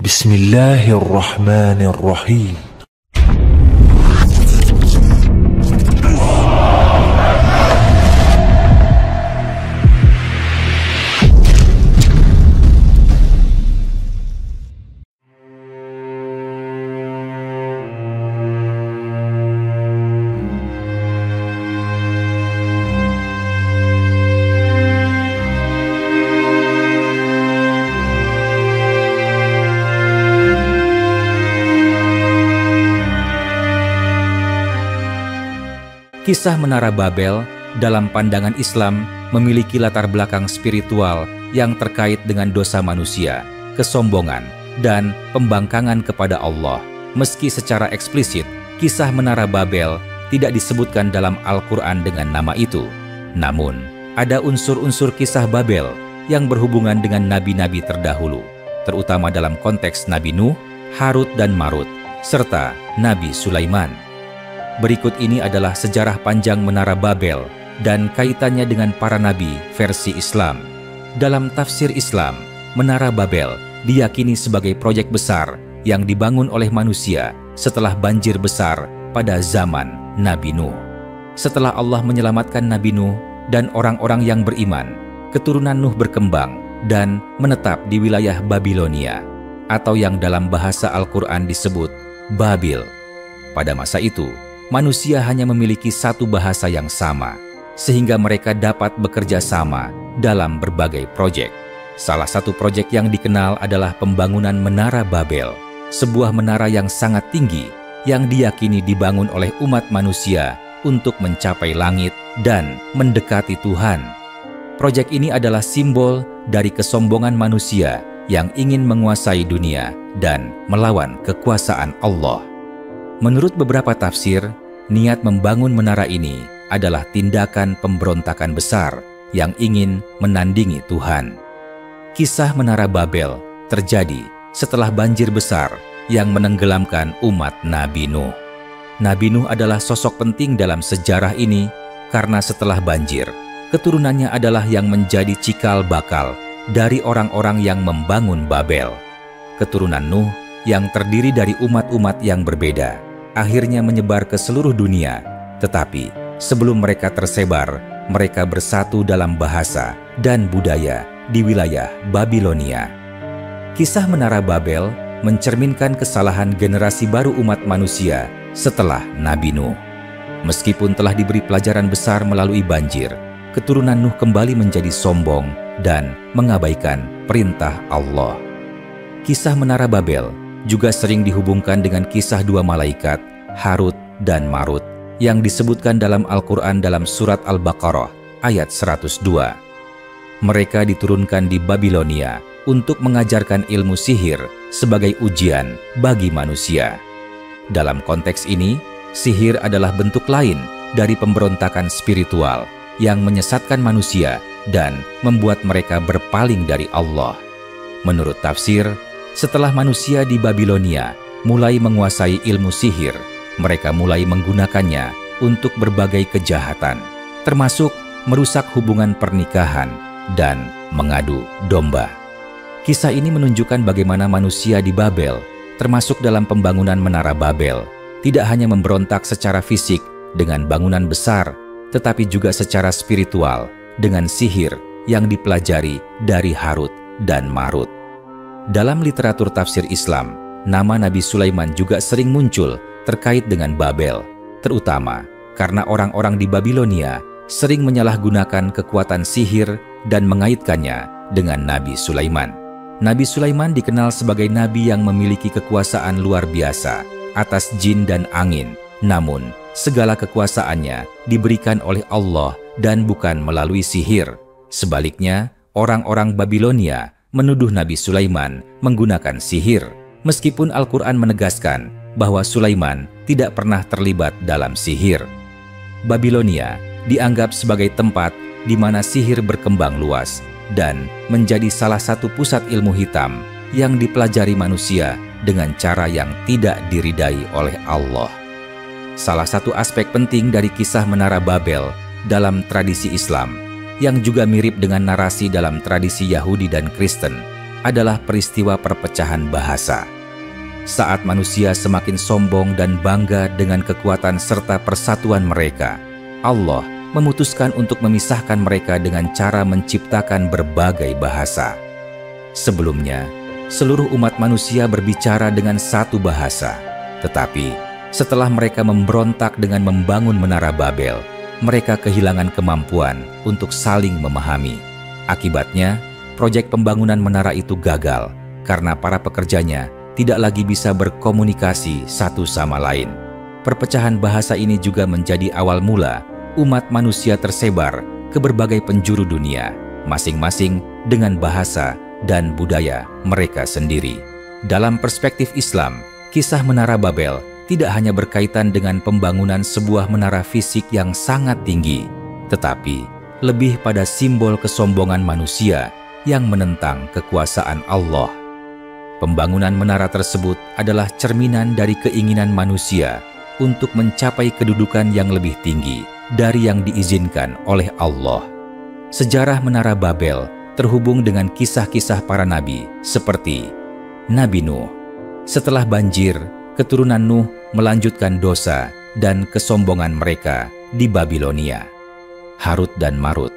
Bismillahirrahmanirrahim. Kisah Menara Babel dalam pandangan Islam memiliki latar belakang spiritual yang terkait dengan dosa manusia, kesombongan, dan pembangkangan kepada Allah. Meski secara eksplisit, kisah Menara Babel tidak disebutkan dalam Al-Quran dengan nama itu. Namun, ada unsur-unsur kisah Babel yang berhubungan dengan nabi-nabi terdahulu, terutama dalam konteks Nabi Nuh, Harut dan Marut, serta Nabi Sulaiman. Berikut ini adalah sejarah panjang Menara Babel dan kaitannya dengan para nabi versi Islam. Dalam tafsir Islam, Menara Babel diyakini sebagai proyek besar yang dibangun oleh manusia setelah banjir besar pada zaman Nabi Nuh. Setelah Allah menyelamatkan Nabi Nuh dan orang-orang yang beriman, keturunan Nuh berkembang dan menetap di wilayah Babilonia, atau yang dalam bahasa Al-Quran disebut Babil. Pada masa itu, manusia hanya memiliki satu bahasa yang sama, sehingga mereka dapat bekerja sama dalam berbagai proyek. Salah satu proyek yang dikenal adalah pembangunan Menara Babel, sebuah menara yang sangat tinggi yang diyakini dibangun oleh umat manusia untuk mencapai langit dan mendekati Tuhan. Proyek ini adalah simbol dari kesombongan manusia yang ingin menguasai dunia dan melawan kekuasaan Allah. Menurut beberapa tafsir, niat membangun menara ini adalah tindakan pemberontakan besar yang ingin menandingi Tuhan. Kisah Menara Babel terjadi setelah banjir besar yang menenggelamkan umat Nabi Nuh. Nabi Nuh adalah sosok penting dalam sejarah ini karena setelah banjir, keturunannya adalah yang menjadi cikal bakal dari orang-orang yang membangun Babel. Keturunan Nuh yang terdiri dari umat-umat yang berbeda akhirnya menyebar ke seluruh dunia, tetapi sebelum mereka tersebar, mereka bersatu dalam bahasa dan budaya di wilayah Babilonia. Kisah Menara Babel mencerminkan kesalahan generasi baru umat manusia setelah Nabi Nuh. Meskipun telah diberi pelajaran besar melalui banjir, keturunan Nuh kembali menjadi sombong dan mengabaikan perintah Allah. Kisah Menara Babel juga sering dihubungkan dengan kisah dua malaikat, Harut dan Marut, yang disebutkan dalam Al-Quran dalam surat Al-Baqarah ayat 102. Mereka diturunkan di Babilonia untuk mengajarkan ilmu sihir sebagai ujian bagi manusia. Dalam konteks ini, sihir adalah bentuk lain dari pemberontakan spiritual yang menyesatkan manusia dan membuat mereka berpaling dari Allah. Menurut tafsir, setelah manusia di Babilonia mulai menguasai ilmu sihir, mereka mulai menggunakannya untuk berbagai kejahatan, termasuk merusak hubungan pernikahan dan mengadu domba. Kisah ini menunjukkan bagaimana manusia di Babel, termasuk dalam pembangunan Menara Babel, tidak hanya memberontak secara fisik dengan bangunan besar, tetapi juga secara spiritual dengan sihir yang dipelajari dari Harut dan Marut. Dalam literatur tafsir Islam, nama Nabi Sulaiman juga sering muncul terkait dengan Babel, terutama karena orang-orang di Babilonia sering menyalahgunakan kekuatan sihir dan mengaitkannya dengan Nabi Sulaiman. Nabi Sulaiman dikenal sebagai nabi yang memiliki kekuasaan luar biasa atas jin dan angin, namun segala kekuasaannya diberikan oleh Allah dan bukan melalui sihir. Sebaliknya, orang-orang Babilonia menuduh Nabi Sulaiman menggunakan sihir, meskipun Al-Quran menegaskan bahwa Sulaiman tidak pernah terlibat dalam sihir. Babilonia dianggap sebagai tempat di mana sihir berkembang luas dan menjadi salah satu pusat ilmu hitam yang dipelajari manusia dengan cara yang tidak diridai oleh Allah. Salah satu aspek penting dari kisah Menara Babel dalam tradisi Islam, yang juga mirip dengan narasi dalam tradisi Yahudi dan Kristen, adalah peristiwa perpecahan bahasa. Saat manusia semakin sombong dan bangga dengan kekuatan serta persatuan mereka, Allah memutuskan untuk memisahkan mereka dengan cara menciptakan berbagai bahasa. Sebelumnya, seluruh umat manusia berbicara dengan satu bahasa, tetapi setelah mereka memberontak dengan membangun Menara Babel, mereka kehilangan kemampuan untuk saling memahami. Akibatnya, proyek pembangunan menara itu gagal karena para pekerjanya tidak lagi bisa berkomunikasi satu sama lain. Perpecahan bahasa ini juga menjadi awal mula umat manusia tersebar ke berbagai penjuru dunia, masing-masing dengan bahasa dan budaya mereka sendiri. Dalam perspektif Islam, kisah Menara Babel tidak hanya berkaitan dengan pembangunan sebuah menara fisik yang sangat tinggi, tetapi lebih pada simbol kesombongan manusia yang menentang kekuasaan Allah. Pembangunan menara tersebut adalah cerminan dari keinginan manusia untuk mencapai kedudukan yang lebih tinggi dari yang diizinkan oleh Allah. Sejarah Menara Babel terhubung dengan kisah-kisah para nabi seperti Nabi Nuh. Setelah banjir, keturunan Nuh melanjutkan dosa dan kesombongan mereka di Babilonia. Harut dan Marut,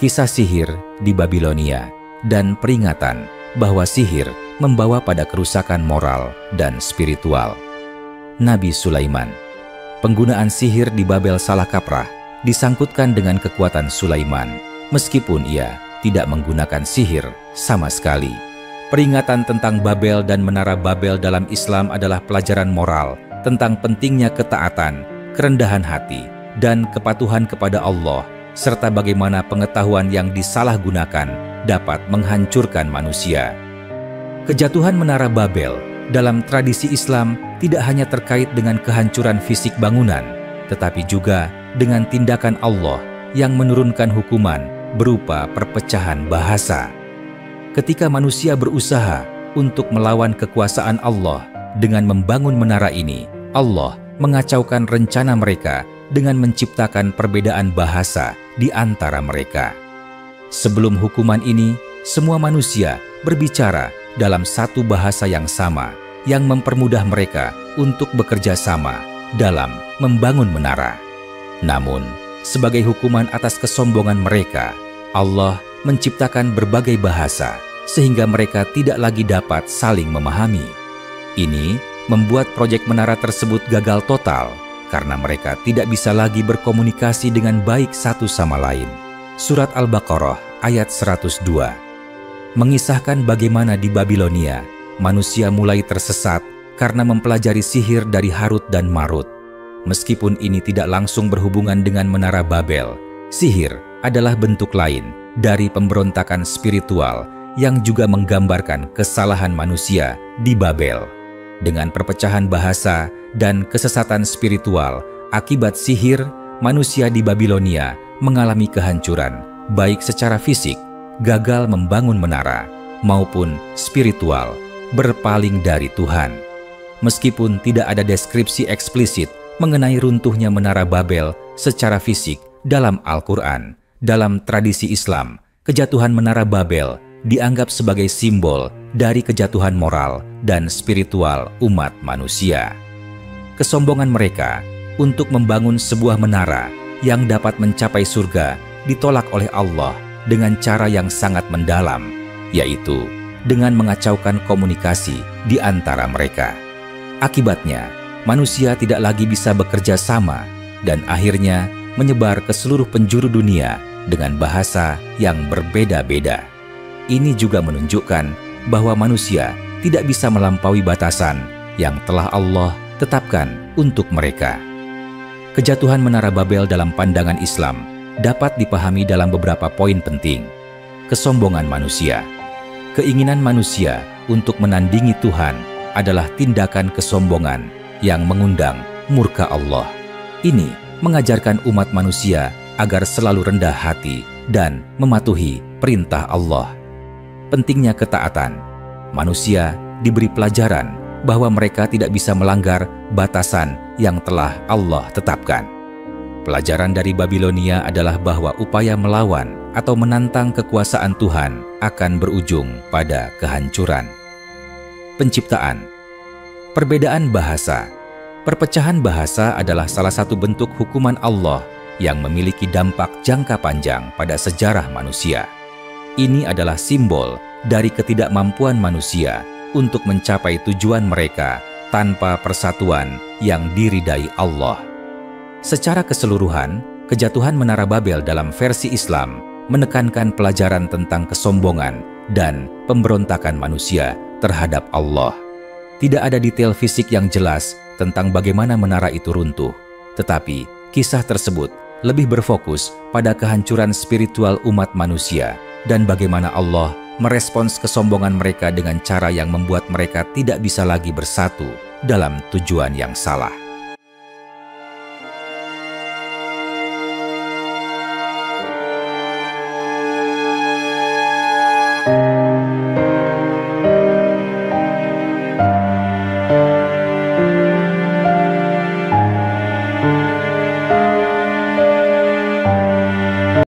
kisah sihir di Babilonia, dan peringatan bahwa sihir membawa pada kerusakan moral dan spiritual. Nabi Sulaiman, penggunaan sihir di Babel salah kaprah disangkutkan dengan kekuatan Sulaiman, meskipun ia tidak menggunakan sihir sama sekali. Peringatan tentang Babel dan Menara Babel dalam Islam adalah pelajaran moral tentang pentingnya ketaatan, kerendahan hati, dan kepatuhan kepada Allah, serta bagaimana pengetahuan yang disalahgunakan dapat menghancurkan manusia. Kejatuhan Menara Babel dalam tradisi Islam tidak hanya terkait dengan kehancuran fisik bangunan, tetapi juga dengan tindakan Allah yang menurunkan hukuman berupa perpecahan bahasa. Ketika manusia berusaha untuk melawan kekuasaan Allah dengan membangun menara ini, Allah mengacaukan rencana mereka dengan menciptakan perbedaan bahasa di antara mereka. Sebelum hukuman ini, semua manusia berbicara dalam satu bahasa yang sama, yang mempermudah mereka untuk bekerja sama dalam membangun menara. Namun, sebagai hukuman atas kesombongan mereka, Allah menciptakan berbagai bahasa sehingga mereka tidak lagi dapat saling memahami. Ini membuat proyek menara tersebut gagal total karena mereka tidak bisa lagi berkomunikasi dengan baik satu sama lain. Surat Al-Baqarah ayat 102 mengisahkan bagaimana di Babilonia manusia mulai tersesat karena mempelajari sihir dari Harut dan Marut. Meskipun ini tidak langsung berhubungan dengan Menara Babel, sihir adalah bentuk lain dari pemberontakan spiritual yang juga menggambarkan kesalahan manusia di Babel. Dengan perpecahan bahasa dan kesesatan spiritual akibat sihir, manusia di Babilonia mengalami kehancuran, baik secara fisik, gagal membangun menara, maupun spiritual, berpaling dari Tuhan. Meskipun tidak ada deskripsi eksplisit mengenai runtuhnya Menara Babel secara fisik dalam Al-Quran, dalam tradisi Islam, kejatuhan Menara Babel dianggap sebagai simbol dari kejatuhan moral dan spiritual umat manusia. Kesombongan mereka untuk membangun sebuah menara yang dapat mencapai surga ditolak oleh Allah dengan cara yang sangat mendalam, yaitu dengan mengacaukan komunikasi di antara mereka. Akibatnya, manusia tidak lagi bisa bekerja sama dan akhirnya menyebar ke seluruh penjuru dunia dengan bahasa yang berbeda-beda. Ini juga menunjukkan bahwa manusia tidak bisa melampaui batasan yang telah Allah tetapkan untuk mereka. Kejatuhan Menara Babel dalam pandangan Islam dapat dipahami dalam beberapa poin penting. Kesombongan manusia. Keinginan manusia untuk menandingi Tuhan adalah tindakan kesombongan yang mengundang murka Allah. Ini mengajarkan umat manusia agar selalu rendah hati dan mematuhi perintah Allah. Pentingnya ketaatan. Manusia diberi pelajaran bahwa mereka tidak bisa melanggar batasan yang telah Allah tetapkan. Pelajaran dari Babilonia adalah bahwa upaya melawan atau menantang kekuasaan Tuhan akan berujung pada kehancuran. Penciptaan. Perbedaan bahasa. Perpecahan bahasa adalah salah satu bentuk hukuman Allah yang memiliki dampak jangka panjang pada sejarah manusia. Ini adalah simbol dari ketidakmampuan manusia untuk mencapai tujuan mereka tanpa persatuan yang diridai Allah. Secara keseluruhan, kejatuhan Menara Babel dalam versi Islam menekankan pelajaran tentang kesombongan dan pemberontakan manusia terhadap Allah. Tidak ada detail fisik yang jelas tentang bagaimana menara itu runtuh, tetapi kisah tersebut lebih berfokus pada kehancuran spiritual umat manusia dan bagaimana Allah merespons kesombongan mereka dengan cara yang membuat mereka tidak bisa lagi bersatu dalam tujuan yang salah.